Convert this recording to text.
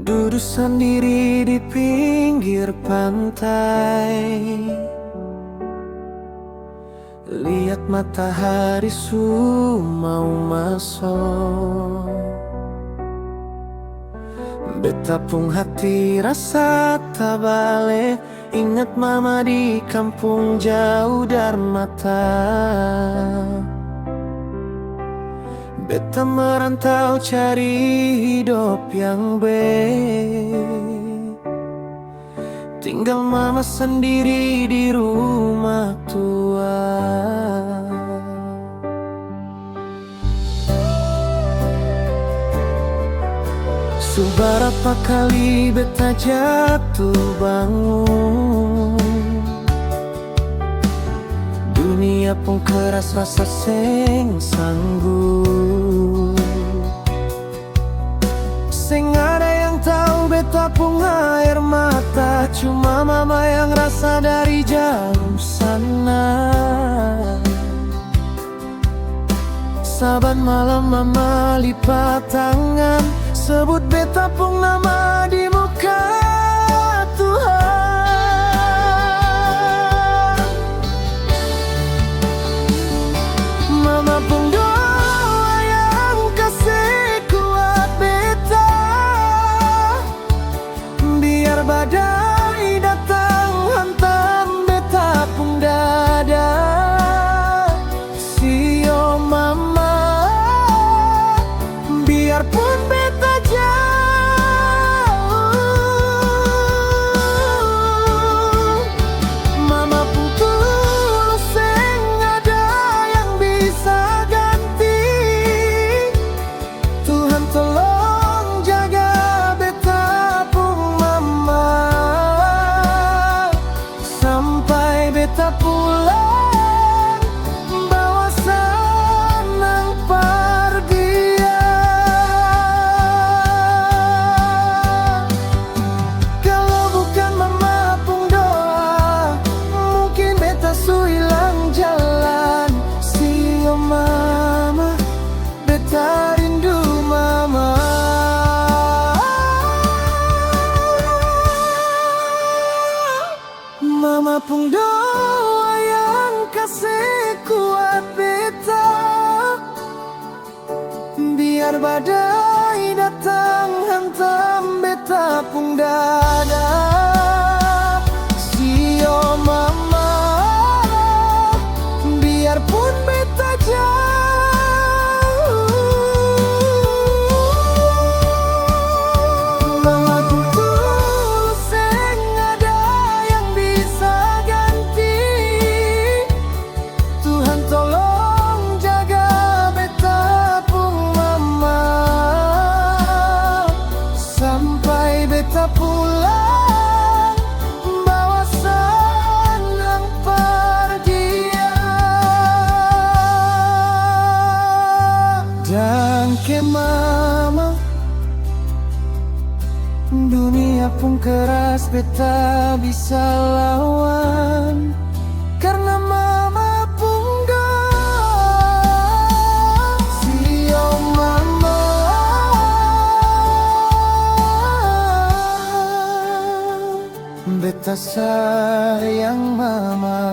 Duduk sendiri di pinggir pantai, lihat matahari mau masuk. Betapung hati rasa tak balik, ingat mama di kampung jauh dar mata. Beta merantau cari hidup yang baik, tinggal mama sendiri di rumah tua. Seberapa kali beta jatuh bangun, dunia pun keras rasa seng sanggup. Seng ada yang tahu beta pun air mata, cuma mama yang rasa dari jauh sana. Saban malam mama lipat tangan, sebut beta pun nama di muka Tuhan. Mama pun doa yang kasih kuat beta, biar badai datang hantam beta pun dada. Sio mama, biarpun beta jauh, mama pun tulus, seng ada yang bisa ganti. Tuhan tolong jaga beta pun mama, sampai beta pulang. Mama pun doa yang kasih kuat beta, biar badai datang hantam beta pun dada. Sio mama, biarpun beta jauh, mama pun tulus, seng ada yang bisa ganti. Tuhan tolong jaga beta pun mama, sampai beta pulang bawa senang pergia. Dan ke mama, dunia pun keras beta bisa lawan, karena mama pun gak. Sio mama, beta sayang mama.